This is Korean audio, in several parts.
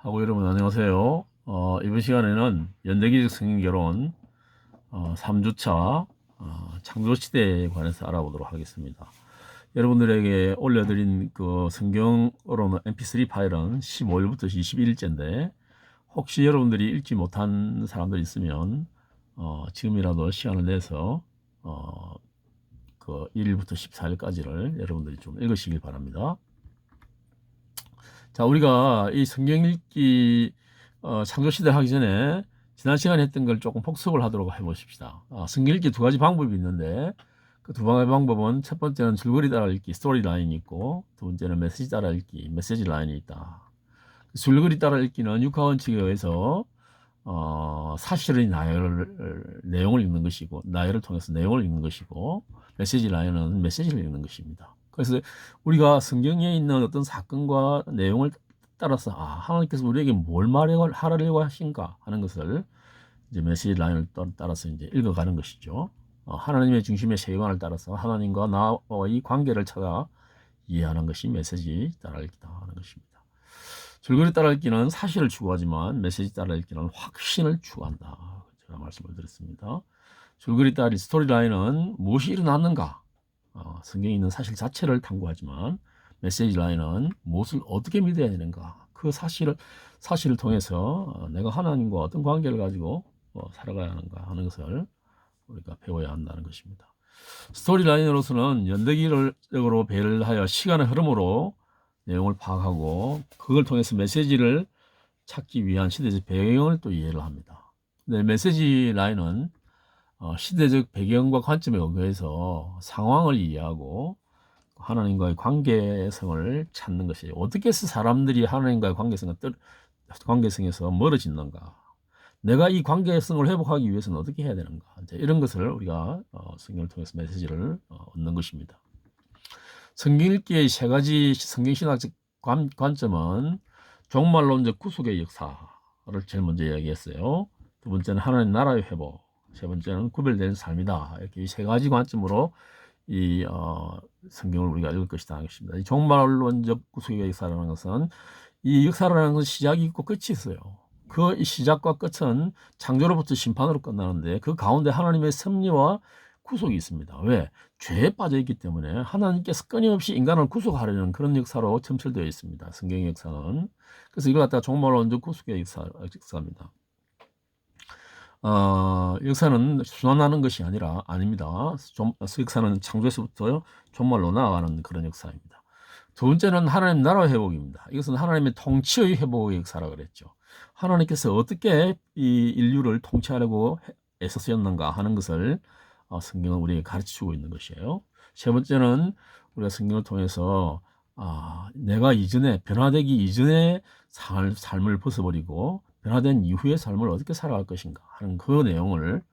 하고 여러분 안녕하세요. 이번 시간에는 연대기적 성인결혼 3주차 창조시대에 관해서 알아보도록 하겠습니다. 여러분들에게 올려드린 그 성경으로는 mp3 파일은 15일부터 21일째인데 혹시 여러분들이 읽지 못한 사람들이 있으면 지금이라도 시간을 내서 그 1일부터 14일까지를 여러분들이 좀 읽으시길 바랍니다. 자, 우리가 이 성경 읽기 창조시대 하기 전에 지난 시간에 했던 걸 조금 복습을 하도록 해보십시다. 성경 읽기 두 가지 방법이 있는데 그 두 가지 방법은 첫 번째는 줄거리 따라 읽기, 스토리 라인이 있고 두 번째는 메시지 따라 읽기, 메시지 라인이 있다. 줄거리 따라 읽기는 육하원칙에 의해서 사실의 내용을 읽는 것이고 나열을 통해서 내용을 읽는 것이고 메시지 라인은 메시지를 읽는 것입니다. 그래서 우리가 성경에 있는 어떤 사건과 내용을 따라서 하나님께서 우리에게 뭘 하라고 하신가 하는 것을 이제 메시지 라인을 따라서 이제 읽어가는 것이죠. 하나님의 중심의 세계관을 따라서 하나님과 나와의 관계를 찾아 이해하는 것이 메시지 따라 읽기다 하는 것입니다. 줄거리 따라 읽기는 사실을 추구하지만 메시지 따라 읽기는 확신을 추구한다. 제가 말씀을 드렸습니다. 줄거리 따라 스토리 라인은 무엇이 일어났는가? 성경에 있는 사실 자체를 탐구하지만 메시지 라인은 무엇을 어떻게 믿어야 되는가? 그 사실을 통해서 내가 하나님과 어떤 관계를 가지고 살아가야 하는가 하는 것을 우리가 배워야 한다는 것입니다. 스토리 라인으로서는 연대기적으로 배열하여 시간의 흐름으로 내용을 파악하고 그걸 통해서 메시지를 찾기 위한 시대적 배경을 또 이해를 합니다. 근데 메시지 라인은 시대적 배경과 관점에 의해서 상황을 이해하고 하나님과의 관계성을 찾는 것이 어떻게 해서 사람들이 하나님과의 관계성에서 멀어지는가, 내가 이 관계성을 회복하기 위해서는 어떻게 해야 되는가, 이런 것을 우리가 성경을 통해서 메시지를 얻는 것입니다. 성경 읽기의 세 가지 성경신학적 관점은 종말론적 구속의 역사를 제일 먼저 이야기했어요. 두 번째는 하나님 나라의 회복, 세 번째는 구별된 삶이다. 이렇게 이 세 가지 관점으로 이 성경을 우리가 읽을 것이다 하겠습니다. 이 종말론적 구속의 역사라는 것은 이 역사라는 것은 시작이 있고 끝이 있어요. 그 시작과 끝은 창조로부터 심판으로 끝나는데 그 가운데 하나님의 섭리와 구속이 있습니다. 왜? 죄에 빠져 있기 때문에 하나님께서 끊임없이 인간을 구속하려는 그런 역사로 점철되어 있습니다. 성경의 역사는. 그래서 이걸 갖다가 종말론적 구속의 역사입니다. 역사는 순환하는 것이 아닙니다. 역사는 창조에서부터 종말로 나아가는 그런 역사입니다. 두 번째는 하나님 나라 회복입니다. 이것은 하나님의 통치의 회복의 역사라 그랬죠. 하나님께서 어떻게 이 인류를 통치하려고 애쓰셨는가 하는 것을 성경은 우리에게 가르치고 있는 것이에요. 세 번째는 우리가 성경을 통해서 내가 변화되기 이전의 삶을 벗어버리고 변화된 이후의 삶을 어떻게 살아갈 것인가 하는 그 내용을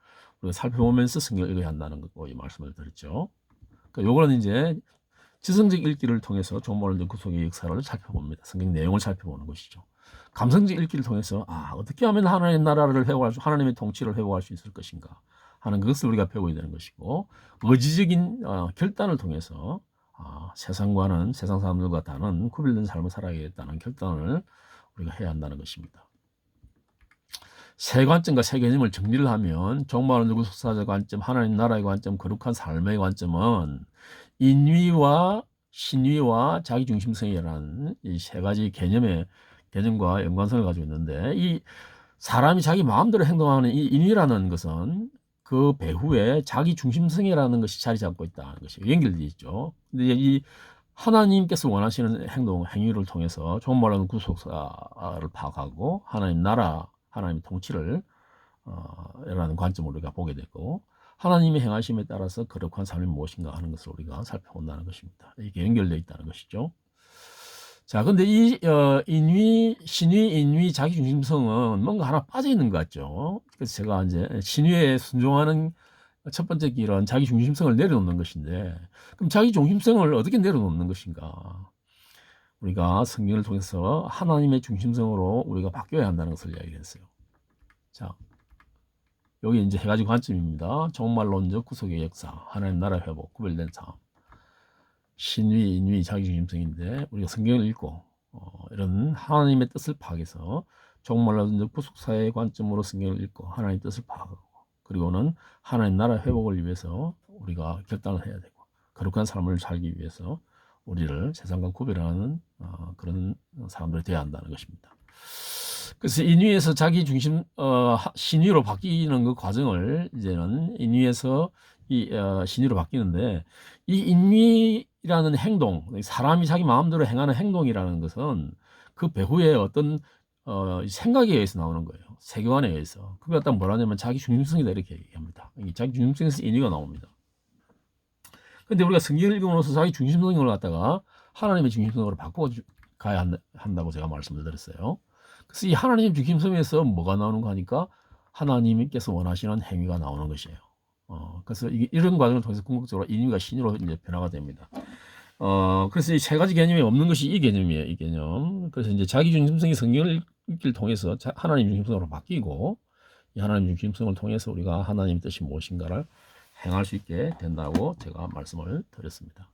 우리가 살펴보면서 성경을 읽어야 한다는 거 이 말씀을 드렸죠. 그러니까 요거는 이제 지성적 읽기를 통해서 종말론적 구속의 역사를 살펴봅니다. 성경 내용을 살펴보는 것이죠. 감성적 읽기를 통해서 어떻게 하면 하나님의 나라를 하나님의 통치를 회복할 수 있을 것인가 하는 것을 우리가 배워야 되는 것이고, 의지적인 결단을 통해서 세상 사람들과 다른 구별된 삶을 살아야겠다는 결단을 우리가 해야 한다는 것입니다. 세 관점과 세 개념을 정리를 하면 종말론적 구속사적 관점, 하나님 나라의 관점, 거룩한 삶의 관점은 인위와 신위와 자기중심성이라는 이 세 가지 개념과 연관성을 가지고 있는데, 이 사람이 자기 마음대로 행동하는 이 인위라는 것은 그 배후에 자기중심성이라는 것이 자리 잡고 있다는 것이 연결되어 있죠. 근데 이 하나님께서 원하시는 행위를 통해서 종말론적 구속사를 파악하고 하나님 나라, 하나님의 통치를 라는 관점으로 우리가 보게 되고, 하나님의 행하심에 따라서 거룩한 삶이 무엇인가 하는 것을 우리가 살펴본다는 것입니다. 이게 연결되어 있다는 것이죠. 자, 근데 이 신위, 인위, 자기중심성은 뭔가 하나 빠져 있는 것 같죠. 그래서 제가 이제 신위에 순종하는 첫 번째 길은 자기중심성을 내려놓는 것인데, 그럼 자기중심성을 어떻게 내려놓는 것인가? 우리가 성경을 통해서 하나님의 중심성으로 우리가 바뀌어야 한다는 것을 이야기했어요. 자, 여기 이제 세 가지 관점입니다. 종말론적 구속의 역사, 하나님 나라 회복, 구별된 삶, 신위, 인위, 자기중심성인데 우리가 성경을 읽고 이런 하나님의 뜻을 파악해서 종말론적 부속사의 관점으로 성경을 읽고 하나님의 뜻을 파악하고 그리고는 하나님 나라 회복을 위해서 우리가 결단을 해야 되고 거룩한 삶을 살기 위해서 우리를 세상과 구별하는 그런 사람들이 되어야 한다는 것입니다. 그래서 인위에서 자기 중심 신위로 바뀌는 그 과정을 이제는 인위에서 신위로 바뀌는데 이 인위라는 행동, 사람이 자기 마음대로 행하는 행동이라는 것은 그 배후에 어떤 생각에 의해서 나오는 거예요. 세계관에 의해서. 그걸 갖다 뭐라 하냐면 자기 중심성이다 이렇게 얘기합니다. 자기 중심성에서 인위가 나옵니다. 근데 우리가 성경을 읽음으로써 자기 중심성을 갖다가 하나님의 중심성으로 바꿔가야 한다고 제가 말씀을 드렸어요. 그래서 이 하나님 중심성에서 뭐가 나오는 거 하니까 하나님께서 원하시는 행위가 나오는 것이에요. 그래서 이런 과정을 통해서 궁극적으로 인위가 신유로 이제 변화가 됩니다. 그래서 이 세 가지 개념이 없는 것이 이 개념이에요. 이 개념. 그래서 이제 자기 중심성이 성경을 읽기를 통해서 하나님 중심성으로 바뀌고 이 하나님 중심성을 통해서 우리가 하나님의 뜻이 무엇인가를 행할 수 있게 된다고 제가 말씀을 드렸습니다.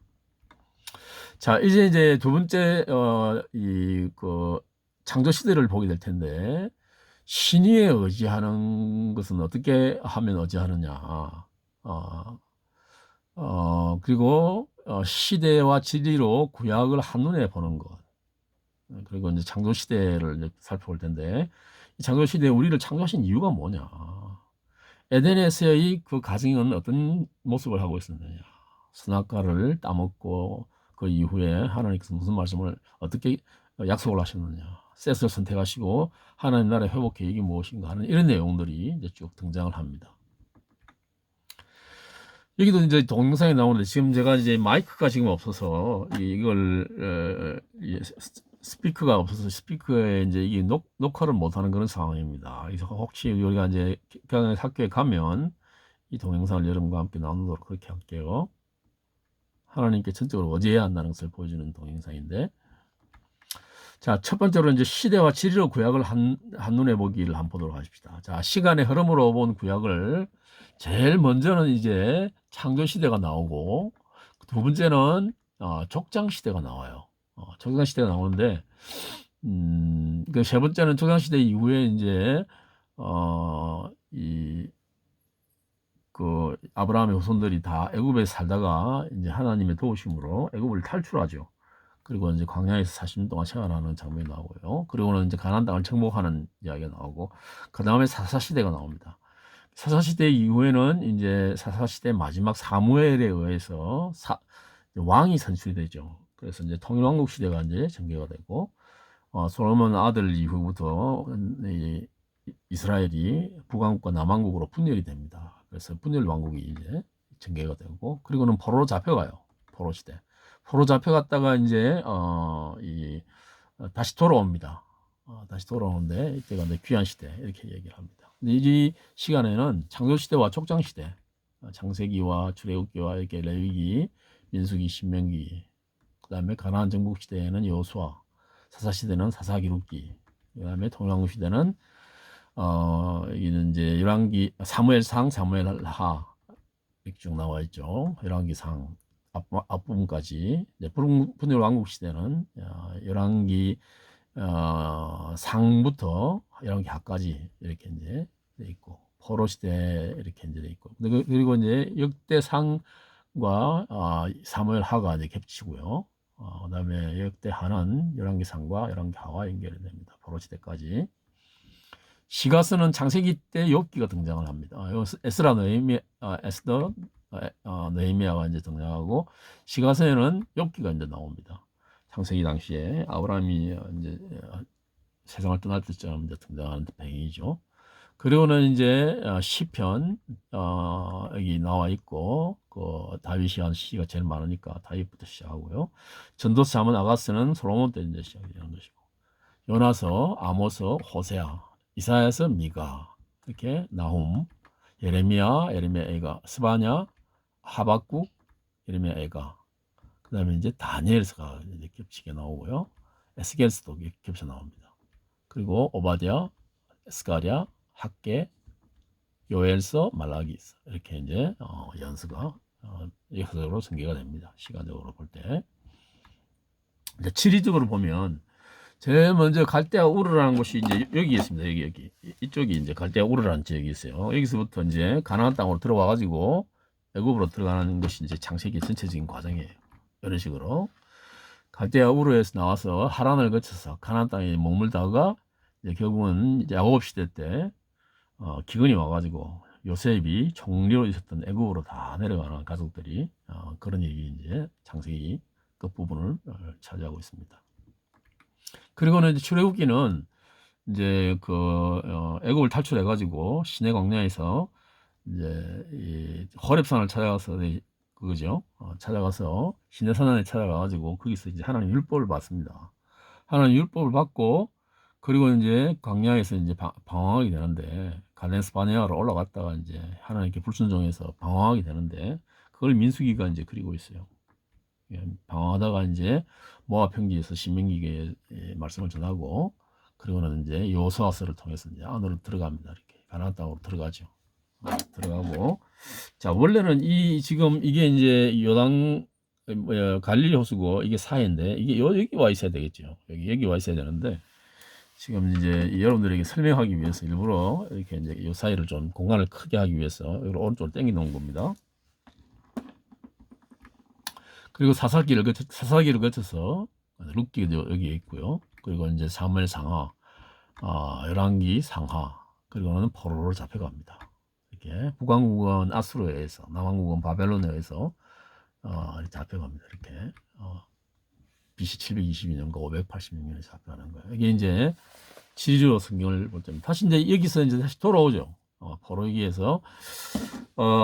자, 이제 두 번째 그 창조 시대를 보게 될 텐데 신위에 의지하는 것은 어떻게 하면 의지하느냐. 그리고 시대와 진리로 구약을 한눈에 보는 것. 그리고 이제 창조 시대를 이제 살펴볼 텐데 이 창조 시대에 우리를 창조하신 이유가 뭐냐. 에덴에서의 그 가정은 어떤 모습을 하고 있었느냐. 선악과를 따먹고 그 이후에 하나님께서 무슨 말씀을 어떻게 약속을 하셨느냐. 셋을 선택하시고 하나님 나라의 회복 계획이 무엇인가 하는 이런 내용들이 이제 쭉 등장을 합니다. 여기도 이제 동영상이 나오는데 지금 제가 이제 마이크가 지금 없어서 이걸 스피커가 없어서 스피커에 이제 이게 녹화를 못하는 그런 상황입니다. 그래서 혹시 우리가 이제 학교에 가면 이 동영상을 여러분과 함께 나누도록 그렇게 할게요. 하나님께 전적으로 의지해야 한다는 것을 보여주는 동영상인데, 자, 첫 번째로 이제 시대와 진리로 구약을 한눈에 보기를 한번 보도록 하십시다. 자, 시간의 흐름으로 본 구약을 제일 먼저는 이제 창조 시대가 나오고 두 번째는 족장 시대가 나와요. 족장 시대가 나오는데 그 세 번째는 족장 시대 이후에 이제 그 아브라함의 후손들이 다 애굽에 살다가 이제 하나님의 도우심으로 애굽을 탈출하죠. 그리고 이제 광야에서 40년 동안 생활하는 장면이 나오고요. 그리고는 이제 가나안 땅을 정복하는 이야기가 나오고 그 다음에 사사 시대가 나옵니다. 사사 시대 이후에는 이제 사사 시대 마지막 사무엘에 의해서 왕이 선출이 되죠. 그래서 이제 통일왕국 시대가 이제 전개가 되고 솔로몬 아들 이후부터 이스라엘이 북왕국과 남왕국으로 분열이 됩니다. 그래서 분열 왕국이 이제 전개가 되고 그리고는 포로로 잡혀가요. 포로 시대. 포로 잡혀갔다가 이제 다시 돌아옵니다. 다시 돌아오는데 이때가 이제 귀한 시대 이렇게 얘기를 합니다. 근데 이 시간에는 창조 시대와 족장 시대, 창세기와 출애굽기와 이렇게 레위기, 민수기, 신명기, 그다음에 가나안 정복 시대에는 여호수아, 사사 시대는 사사기록기, 그다음에 통일왕국 시대는 여기는 이제 열왕기, 사무엘상, 사무엘하 이렇게 쭉 나와 있죠. 열왕기상 앞부분까지. 이제 분열 왕국 시대는 열왕기 상부터 열왕기 하까지 이렇게 이제 돼 있고 포로 시대 이렇게 이제 돼 있고 그리고 이제 역대상과 사무엘하가 이제 겹치고요. 그다음에 역대하는 열왕기 상과 열왕기 하와 연결이 됩니다. 포로 시대까지. 시가서는 창세기 때 욥기가 등장을 합니다. 에스라 느헤미야가 이제 등장하고 시가서에는 욥기가 이제 나옵니다. 창세기 당시에 아브라함이 이제 세상을 떠날 때처럼 이제 등장하는 배경이죠. 그리고는 이제 시편 여기 나와 있고 그 다윗이 한 시가 제일 많으니까 다윗부터 시작하고요. 전도서 하면 아가스는 솔로몬 때 이제 시작이 되는 것이고 요나서, 아모스, 호세아, 이사야서, 미가 이렇게 나훔, 예레미야, 에가, 스바냐, 하박국, 예레미야, 에가. 그다음에 이제 다니엘서가 이제 겹치게 나오고요. 에스겔서도 겹쳐 나옵니다. 그리고 오바댜, 스가랴, 학개, 요엘서, 말라기서 이렇게 이제 연서가 역사적으로 전개가 됩니다. 시간적으로 볼 때. 이제 지리적으로 보면 제일 먼저 갈대아 우르라는 곳이 이제 여기 있습니다. 여기 이쪽이 이제 갈대아 우르라는 지역이 있어요. 여기서부터 이제 가나안 땅으로 들어와 가지고 애굽으로 들어가는 것이 이제 창세기 전체적인 과정이에요. 이런 식으로 갈대아 우르에서 나와서 하란을 거쳐서 가나안 땅에 머물다가 이제 결국은 이제 야곱 시대 때 기근이 와가지고 요셉이 총리로 있었던 애굽으로 다 내려가는 가족들이 그런 얘기 이제 창세기 끝 부분을 차지하고 있습니다. 그리고는 이제 출애굽기는 이제 애굽을 탈출해가지고 시내 광야에서 이제 이 호렙산을 찾아가서 그거죠. 찾아가서 시내산안에 찾아가가지고 거기서 이제 하나님 율법을 받습니다. 하나님 율법을 받고 그리고 이제 광야에서 이제 방황하게 되는데 가데스 바네아로 올라갔다가 이제 하나님께 불순종해서 방황하게 되는데 그걸 민수기가 이제 그리고 있어요. 방황하다가 이제 모압 평지에서 신명기의 말씀을 전하고 그리고는 이제 여호수아서를 통해서 이제 안으로 들어갑니다. 이렇게 가나안 땅으로 들어가죠. 들어가고 자 원래는 지금 이게 이제 요단 갈릴리 호수고 이게 사해인데 이게 여기 와 있어야 되겠죠. 여기 와 있어야 되는데 지금 이제 여러분들에게 설명하기 위해서 일부러 이렇게 이제 이 사이를 좀 공간을 크게 하기 위해서 여기 오른쪽으로 당겨 놓은 겁니다. 그리고 사사기를 거쳐서 룻기도 여기에 있고요. 그리고 이제 사무엘 상하, 열왕기 상하, 그리고는 포로로 잡혀갑니다. 이렇게 북왕국은 아수르에 의해서, 남왕국은 바벨론에 의해서 잡혀갑니다. 이렇게 BC 722년과 586년에 잡혀가는 거예요. 이게 이제 지리로 성경을 볼 때는 다시 이제 여기서 이제 다시 돌아오죠. 포로기에서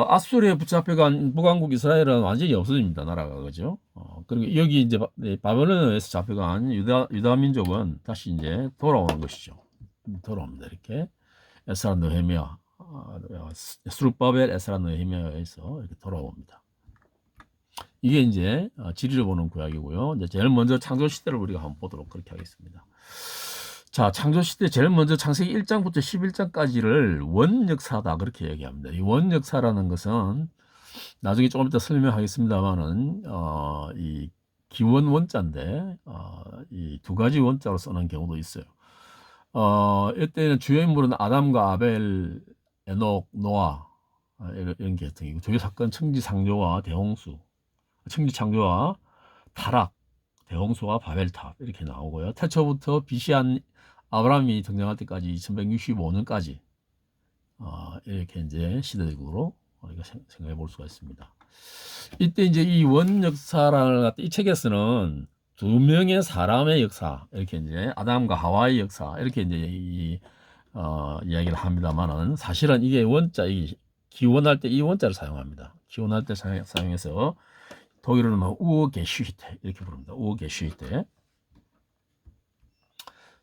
아수르에 붙잡혀간 북왕국 이스라엘은 완전히 없어집니다. 나라가 그죠. 그리고 여기 이제 바벨론에서 잡혀간 유다 민족은 다시 이제 돌아오는 것이죠. 돌아옵니다. 이렇게 에스라 느헤미야, 스룹바벨 에스라 느헤미야에서 이렇게 돌아옵니다. 이게 이제 지리를 보는 구약이고요. 이제 제일 먼저 창조 시대를 우리가 한번 보도록 그렇게 하겠습니다. 자, 창조시대 제일 먼저 창세기 1장부터 11장까지를 원역사다 그렇게 얘기합니다. 이 원역사라는 것은 나중에 조금 이따 설명하겠습니다만은 이 기원 원자인데 이 두 가지 원자로 쓰는 경우도 있어요. 이때는 주요 인물은 아담과 아벨, 에녹, 노아 이런 계통이고 주요 사건 청지창조와 대홍수, 청지창조와 타락, 대홍수와 바벨탑 이렇게 나오고요. 태초부터 비시한 아브라함이 등장할 때까지 2165년까지 이렇게 이제 시대적으로 우리가 생각해 볼 수가 있습니다. 이때 이제 이 원역사라는 이 책에서는 두 명의 사람의 역사 이렇게 이제 아담과 하와의 역사 이렇게 이제 이야기를 합니다만은 사실은 이게 원자 기원할 때 이 원자를 사용합니다. 기원할 때 사용해서 독일어는 우어게슈히테 이렇게 부릅니다. 우어게슈히테.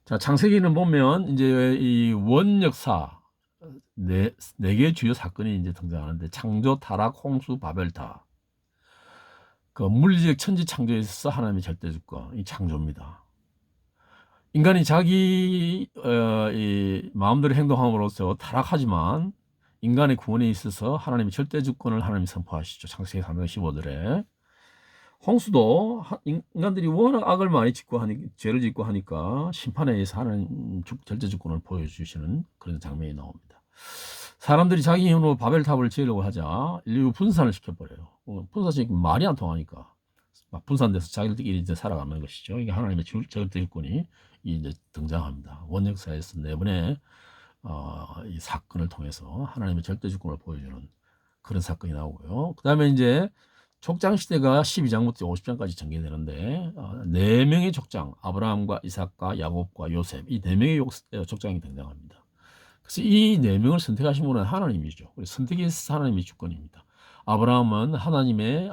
자, 창세기는 보면 이제 이 원역사 네 개의 주요 사건이 이제 등장하는데 창조, 타락, 홍수, 바벨탑. 그 물리적 천지 창조에 있어서 하나님의 절대 주권, 이 창조입니다. 인간이 자기 이 마음대로 행동함으로써 타락하지만 인간의 구원에 있어서 하나님의 절대 주권을 하나님이 선포하시죠. 창세기 3장 15절에. 홍수도 인간들이 워낙 악을 많이 죄를 짓고 하니까 심판에 의해서 하나님 절대 주권을 보여주시는 그런 장면이 나옵니다. 사람들이 자기 힘으로 바벨탑을 지으려고 하자 인류 분산을 시켜버려요. 분산시키면 말이 안 통하니까 막 분산돼서 자기들끼리 이제 살아가는 것이죠. 이게 하나님의 절대 주권이 이제 등장합니다. 원역사에서 네 번의 이 사건을 통해서 하나님의 절대 주권을 보여주는 그런 사건이 나오고요. 그 다음에 이제 족장 시대가 12장부터 50장까지 전개되는데 4명의 족장, 아브라함과 이삭과 야곱과 요셉 이 4명의 족장이 등장합니다. 그래서 이 4명을 선택하신 분은 하나님이죠. 선택이 하나님의 주권입니다. 아브라함은 하나님의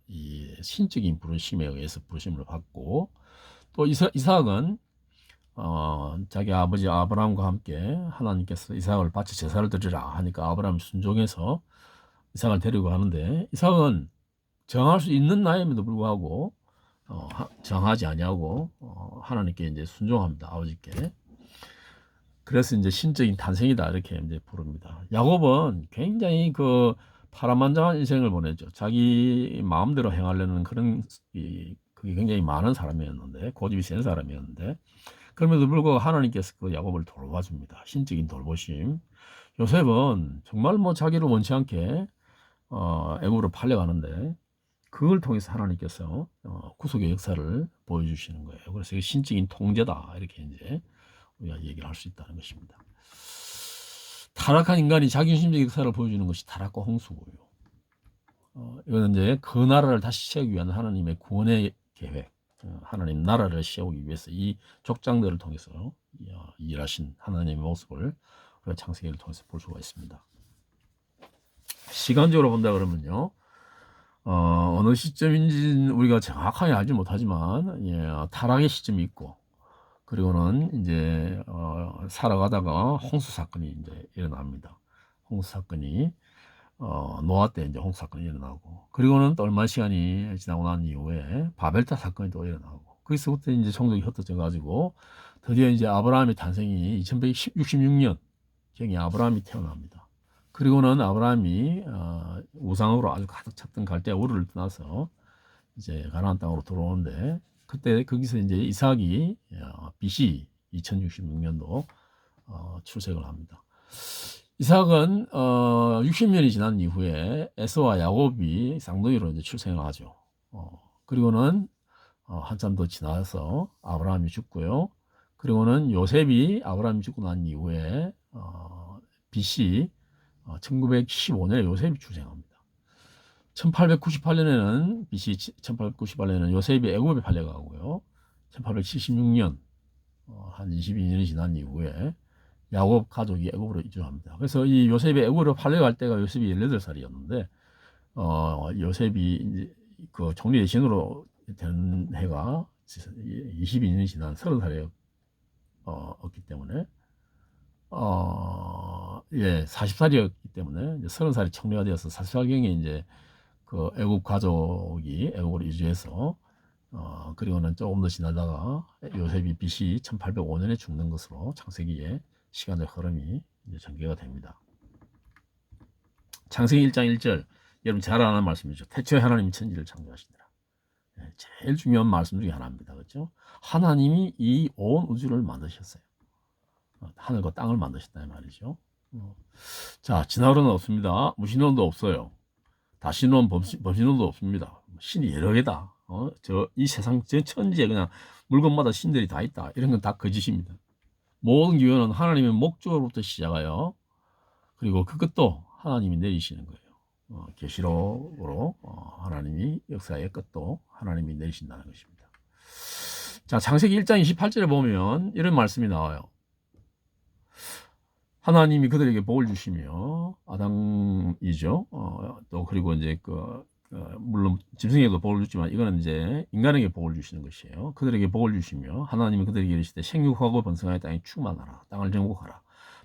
이 신적인 부르심에 의해서 부르심을 받고 또 이삭은 자기 아버지 아브라함과 함께 하나님께서 이삭을 바쳐 제사를 드리라 하니까 아브라함이 순종해서 이삭을 데리고 가는데 이삭은 정할 수 있는 나이임에도 불구하고 정하지 아니하고 하나님께 이제 순종합니다. 아버지께. 그래서 이제 신적인 탄생이다 이렇게 이제 부릅니다. 야곱은 굉장히 그 파란만장한 인생을 보내죠. 자기 마음대로 행하려는 그런 그게 굉장히 많은 사람이었는데, 고집이 센 사람이었는데, 그럼에도 불구하고 하나님께서 그 야곱을 돌봐줍니다. 신적인 돌보심. 요셉은 정말 뭐 자기를 원치 않게 애굽으로 팔려가는데, 그걸 통해서 하나님께서 구속의 역사를 보여주시는 거예요. 그래서 이게 신적인 통제다, 이렇게 이제 우리가 얘기를 할 수 있다는 것입니다. 타락한 인간이 자기중심적 역사를 보여주는 것이 타락과 홍수고요. 이거는 이제 그 나라를 다시 세우기 위한 하나님의 구원의 계획, 하나님 나라를 세우기 위해서 이 족장들을 통해서 일하신 하나님의 모습을 우리가 창세기를 통해서 볼 수가 있습니다. 시간적으로 본다 그러면요, 어느 시점인지는 우리가 정확하게 알지 못하지만, 타락의 시점이 있고, 그리고는 이제 살아가다가 홍수 사건이 이제 일어납니다. 홍수 사건이 노아 때 이제 홍수 사건이 일어나고, 그리고는 또 얼마 시간이 지나고 난 이후에 바벨탑 사건이 또 일어나고, 거기서부터 이제 종족이 흩어져 가지고 드디어 이제 아브라함의 탄생이 2166년 경에 아브라함이 태어납니다. 그리고는 아브라함이 우상으로 아주 가득 찼던 갈대 우르를 떠나서 이제 가나안 땅으로 들어오는데, 그때 거기서 이제 이삭이 BC 2066년도 출생을 합니다. 이삭은 60년이 지난 이후에 에서와 야곱이 쌍둥이로 이제 출생을 하죠. 그리고는 한참 더 지나서 아브라함이 죽고요. 그리고는 요셉이 아브라함이 죽고 난 이후에 BC 1915년에 요셉이 출생합니다. 1898년에는 BC 1898년에는 요셉이 애굽에 팔려가고요. 1876년 한 22년이 지난 이후에 야곱 가족이 애굽으로 이주합니다. 그래서 이 요셉이 애굽으로 팔려갈 때가 요셉이 18살이었는데 요셉이 이제 그 종리 대신으로 된 해가 22년이 지난 30살이었기 때문에 40살이었기 때문에 이제 30살이 청리가 되어서 40살경에 이제 그 애굽 가족이 애굽으로 이주해서 그리고는 조금 더 지나다가 요셉이 BC 1805년에 죽는 것으로 창세기의 시간의 흐름이 이제 전개가 됩니다. 창세기 1장 1절, 여러분 잘 아는 말씀이죠. 태초에 하나님이 천지를 창조하시니라. 제일 중요한 말씀 중에 하나입니다. 그렇죠? 하나님이 이 온 우주를 만드셨어요. 하늘과 땅을 만드셨다 이 말이죠. 자, 진화론은 없습니다. 무신론도 없어요. 다신론, 범신론도 없습니다. 신이 여러 개다. 이 세상 저 천지에 그냥 물건마다 신들이 다 있다. 이런 건 다 거짓입니다. 모든 기원은 하나님의 목적으로부터 시작하여, 그리고 그것도 하나님이 내리시는 거예요. 계시록으로 하나님이 역사의 끝도 하나님이 내리신다는 것입니다. 자, 창세기 1장 28절에 보면 이런 말씀이 나와요. 하나님이 그들에게 복을 주시며, 아담이죠. 또 그리고 이제 물론 짐승에게도 복을 주지만 이거는 이제 인간에게 복을 주시는 것이에요. 그들에게 복을 주시며 하나님이 그들에게 이르시되 생육하고 번성하여 땅에 충만하라. 땅을 정복하라.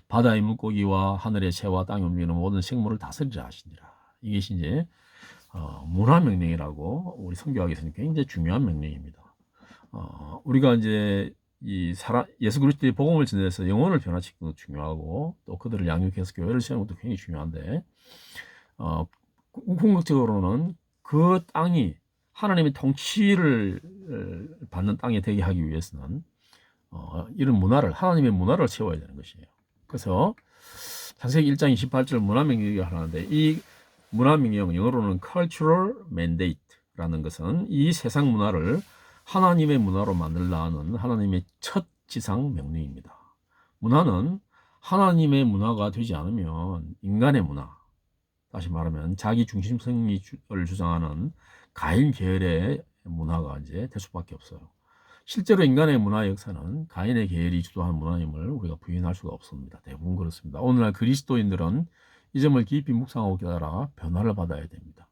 바다의 물고기와 하늘의 새와 땅에 움직이는 모든 생물을 다스리라 하시니라. 이것이 이제 문화 명령이라고 우리 선교학에서는 굉장히 중요한 명령입니다. 우리가 이제 예수 그리스도의 복음을 전해서 영혼을 변화시키는 것도 중요하고, 또 그들을 양육해서 교회를 세우는 것도 굉장히 중요한데, 궁극적으로는 그 땅이 하나님의 통치를 받는 땅이 되게 하기 위해서는 이런 문화를, 하나님의 문화를 세워야 되는 것이에요. 그래서 창세기 1장 28절 문화명령이라고 하는데, 이 문화명령, 영어로는 cultural mandate라는 것은 이 세상 문화를 하나님의 문화로 만들라는 하나님의 첫 지상 명령입니다. 문화는 하나님의 문화가 되지 않으면 인간의 문화, 다시 말하면 자기 중심성을 주장하는 가인 계열의 문화가 이제 될 수밖에 없어요. 실제로 인간의 문화 역사는 가인의 계열이 주도하는 문화임을 우리가 부인할 수가 없습니다. 대부분 그렇습니다. 오늘날 그리스도인들은 이 점을 깊이 묵상하고 깨달아 변화를 받아야 됩니다.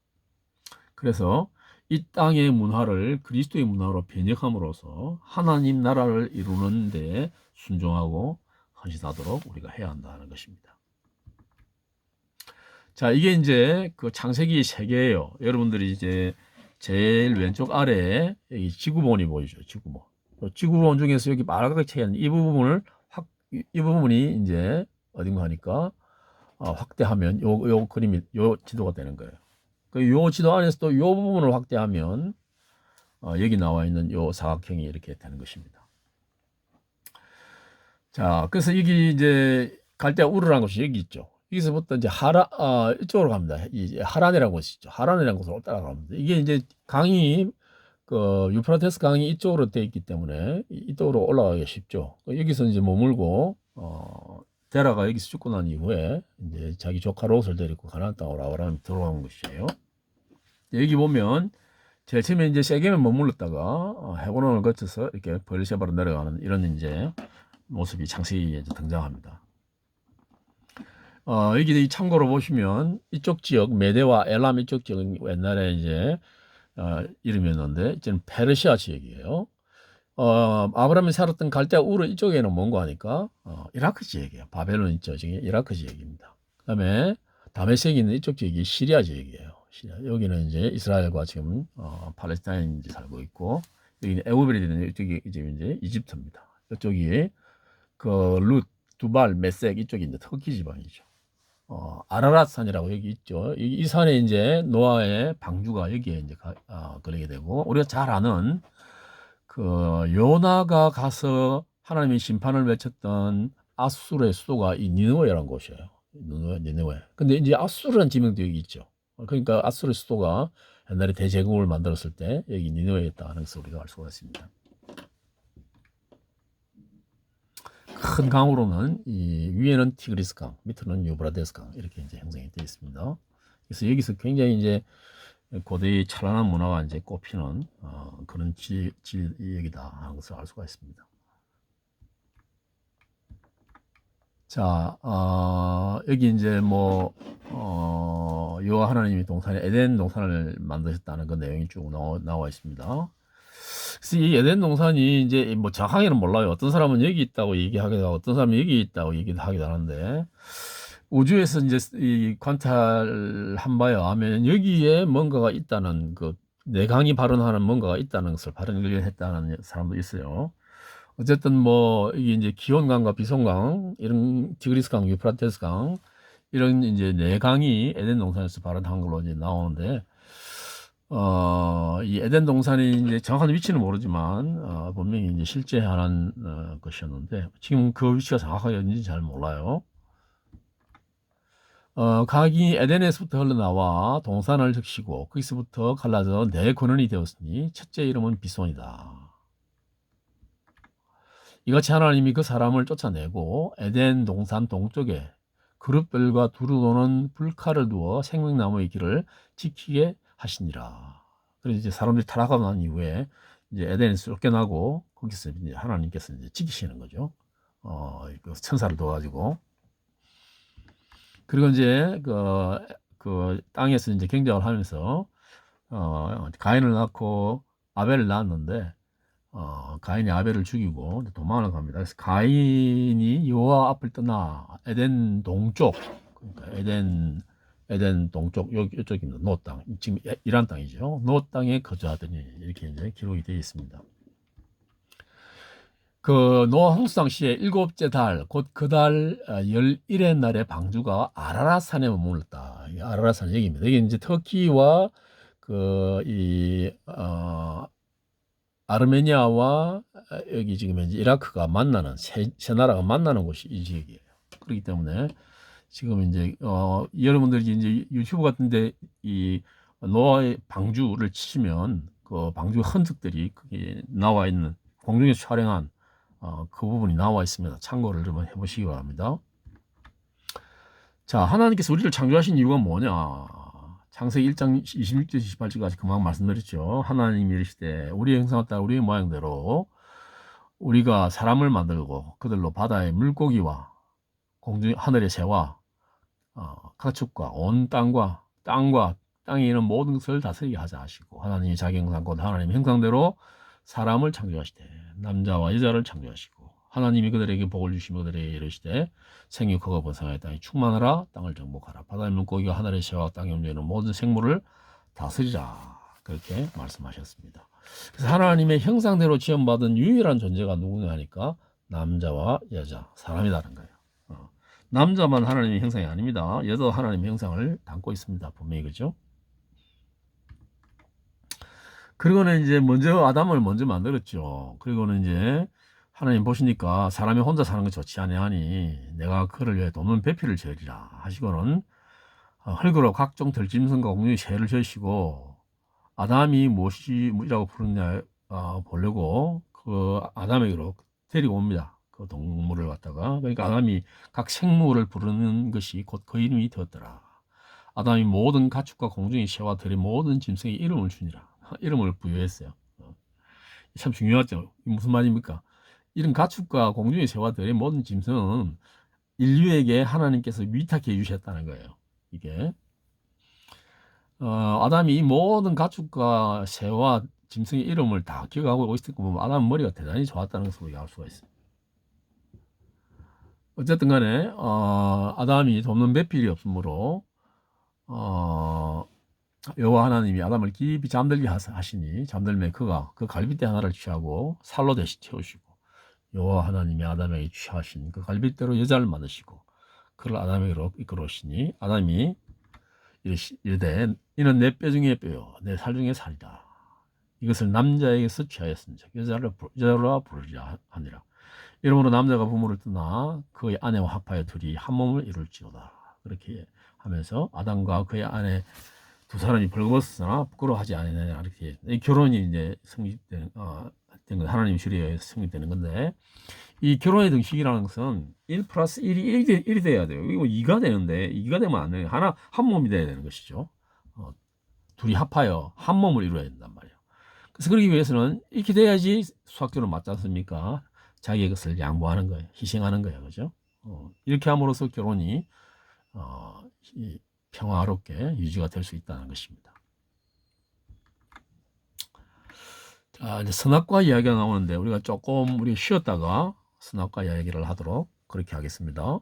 그래서 이 땅의 문화를 그리스도의 문화로 변혁함으로써 하나님 나라를 이루는 데 순종하고 헌신하도록 우리가 해야 한다는 것입니다. 자, 이게 이제 그 창세기 3개예요. 여러분들이 이제 제일 왼쪽 아래에 여기 지구본이 보이죠. 지구본. 지구본 중에서 여기 빨갛게 칠한 이 부분을 이 부분이 이제 어딘가 하니까 확대하면 요 그림이 요 지도가 되는 거예요. 요 지도 안에서도 요 부분을 확대하면 여기 나와 있는 요 사각형이 이렇게 되는 것입니다. 자, 그래서 여기 이제 갈대아 우르라는 곳이 여기 있죠. 여기서부터 이제 이쪽으로 갑니다. 이 하란이라는 곳이 있죠. 하란이라는 곳으로 따라갑니다. 이게 이제 강이 유프라테스 강이 이쪽으로 되어 있기 때문에 이쪽으로 올라가기가 쉽죠. 여기서 이제 머물고 데라가 여기서 죽고 난 이후에 이제 자기 조카 롯을 데리고 가나안 땅으로 아브라함이 들어간 것이에요. 여기 보면 제일 처음에 이제 세겜에 머물렀다가 헤브론을 거쳐서 이렇게 베르셰바로 내려가는 이런 이제 모습이 창세기에 이제 등장합니다. 여기 참고로 보시면 이쪽 지역 메대와 엘람 이쪽 지역은 옛날에 이제 이름이었는데 이제는 페르시아 지역이에요. 아브라함이 살았던 갈대아 우르 이쪽에는 뭔고 하니까 이라크 지역이에요. 바벨론 이쪽 지역이 이라크 지역입니다. 그다음에 다메섹이 있는 이쪽 지역이 시리아 지역이에요. 시리아. 여기는 이제 이스라엘과 지금 팔레스타인이 살고 있고 여기는 에우벨이 되는 이쪽이 이제 이집트입니다. 이쪽이 룻, 두발, 메섹 이쪽이 이제 터키 지방이죠. 아라랏 산이라고 여기 있죠. 이 산에 이제 노아의 방주가 여기에 이제 걸리게 되고 우리가 잘 아는 요나가 가서 하나님이 심판을 외쳤던 아수르의 수도가 이 니느웨라는 곳이에요. 니느웨. 근데 이제 아수르라는 지명도 여기 있죠. 그러니까 아수르 수도가 옛날에 대제국을 만들었을 때 여기 니느웨였다 하는 것을 우리가 알 수가 있습니다. 큰 강으로는 이 위에는 티그리스 강, 밑에는 유브라데스 강 이렇게 이제 형성이 되어 있습니다. 그래서 여기서 굉장히 이제 고대의 찬란한 문화가 이제 꼽히는 그런 지역이다 하는 것을 알 수가 있습니다. 자, 여기 이제 여호와 하나님이 에덴 동산을 만드셨다는 그 내용이 쭉 나와 있습니다. 그래서 이 에덴 동산이 이제 정확하게는 몰라요. 어떤 사람은 여기 있다고 얘기하기도 하고, 어떤 사람은 여기 있다고 얘기도 하기도 하는데, 우주에서 이제 이 관찰한 바에 의하면 여기에 뭔가가 있다는 내강이 발언하는 뭔가가 있다는 것을 발견했다는 사람도 있어요. 어쨌든 이게 이제 기온강과 비송강, 이런 티그리스강, 유프라테스강, 이런 이제 내강이 에덴 동산에서 발언한 걸로 이제 나오는데, 이 에덴 동산이 이제 정확한 위치는 모르지만, 분명히 이제 실제 하는 것이었는데, 지금 그 위치가 정확하게 어딘지 잘 몰라요. 각이 에덴에서부터 흘러나와 동산을 적시고, 거기서부터 갈라져 네 근원이 되었으니, 첫째 이름은 비손이다. 이같이 하나님이 그 사람을 쫓아내고, 에덴 동산 동쪽에 그룹들과 두루 도는 불칼을 두어 생명나무의 길을 지키게 하시니라. 그래서 이제 사람들이 타락하고 난 이후에 이제 에덴에서 쫓겨나고 거기서 이제 하나님께서 이제 지키시는 거죠. 천사를 도와가지고. 그리고 이제 그 땅에서 이제 경작을 하면서 가인을 낳고 아벨을 낳았는데 가인이 아벨을 죽이고 도망을 갑니다. 그래서 가인이 여호와 앞을 떠나 에덴 동쪽, 그러니까 에덴 동쪽 이쪽입니다. 노 땅, 지금 이란 땅이죠. 노 땅에 거주하더니 이렇게 이제 기록이 되어 있습니다. 노아 홍수 당시에 7째 달, 곧 그 달 11의 날에 방주가 아라랏 산에 머물렀다. 아라랏 산 여기입니다. 여기 이제 터키와 아르메니아와 여기 지금 이제 이라크가 만나는 세 나라가 만나는 곳이 이 지역이에요. 그렇기 때문에 지금 이제 여러분들이 이제 유튜브 같은데 이 노아의 방주를 치시면 그 방주 흔적들이 그게 나와 있는 공중에서 촬영한 그 부분이 나와 있습니다. 참고를 좀 해보시기 바랍니다. 자, 하나님께서 우리를 창조하신 이유가 뭐냐? 창세기 1장 26절 28절까지 금방 말씀드렸죠. 하나님이 이르시되 우리의 형상을 따라 우리의 모양대로 우리가 사람을 만들고 그들로 바다의 물고기와 공중 하늘의 새와 가축과 온 땅과 땅에 있는 모든 것을 다스리게 하자 하시고 하나님이 자기 형상 곧 하나님의 형상대로 사람을 창조하시되 남자와 여자를 창조하시고 하나님이 그들에게 복을 주시며 그들에게 이르시되 생육하고 번성하여 땅에 충만하라 땅을 정복하라 바다의 물고기와 하늘의 새와 땅에 움직이는 모든 생물을 다스리라 그렇게 말씀하셨습니다. 그래서 하나님의 형상대로 지음받은 유일한 존재가 누구냐 하니까 남자와 여자 사람이라는 거예요. 남자만 하나님의 형상이 아닙니다. 여자도 하나님의 형상을 담고 있습니다. 분명히 그죠? 그리고는 이제 먼저 아담을 먼저 만들었죠. 그리고는 이제 하나님 보시니까 사람이 혼자 사는 게 좋지 아니하니 내가 그를 위해 돕는 배필을 지으리라 하시고는 흙으로 각종 들짐승과 공중의 새를 지으시고 아담이 무엇이라고 부르냐 보려고 그 아담에게로 데리고 옵니다. 그 동물을 갖다가. 그러니까 아담이 각 생물을 부르는 것이 곧 그 이름이 되었더라. 아담이 모든 가축과 공중의 새와 들의 모든 짐승에 이름을 주니라. 이름을 부여했어요. 참 중요하죠. 이게 무슨 말입니까? 이런 가축과 공중의 새와 들의 모든 짐승은 인류에게 하나님께서 위탁해 주셨다는 거예요. 이게 아담이 이 모든 가축과 새와 짐승의 이름을 다 기억하고 있을 거 보면 아담은 머리가 대단히 좋았다는 것을 우리가 알 수가 있어요. 어쨌든 간에 아담이 돕는 배필이 없으므로 여호와 하나님이 아담을 깊이 잠들게 하시니 잠들매 그가 그 갈빗대 하나를 취하고 살로 대신 채우시고 여호와 하나님이 아담에게 취하신 그 갈빗대로 여자를 만드시고 그를 아담에게로 이끌어오시니 아담이 이르되 이는 내 뼈 중에 뼈요 내 살 중에 살이다. 이것을 남자에게서 취하였은즉 여자라 부르리라 하니라. 이러므로 남자가 부모를 떠나 그의 아내와 합하여 둘이 한 몸을 이룰지어다. 그렇게 하면서 아담과 그의 아내 두 사람이 벌거벗었으나 부끄러워하지 않으냐. 이렇게 결혼이 이제 성립되는 된 건 하나님 주리에 성립되는 건데 이 결혼의 등식이라는 것은 1 플러스 1이 1이 돼야 돼요. 이거 2가 되는데 2가 되면 안 돼요. 한 몸이 돼야 되는 것이죠. 둘이 합하여 한 몸을 이루어야 된단 말이에요. 그래서 그러기 위해서는 이렇게 돼야지 수학적으로 맞지 않습니까? 자기의 것을 양보하는 거예요. 희생하는 거예요. 그죠? 이렇게 함으로써 결혼이 평화롭게 유지가 될 수 있다는 것입니다. 자, 이제 선악과 이야기가 나오는데 우리가 조금 쉬었다가 선악과 이야기를 하도록 그렇게 하겠습니다.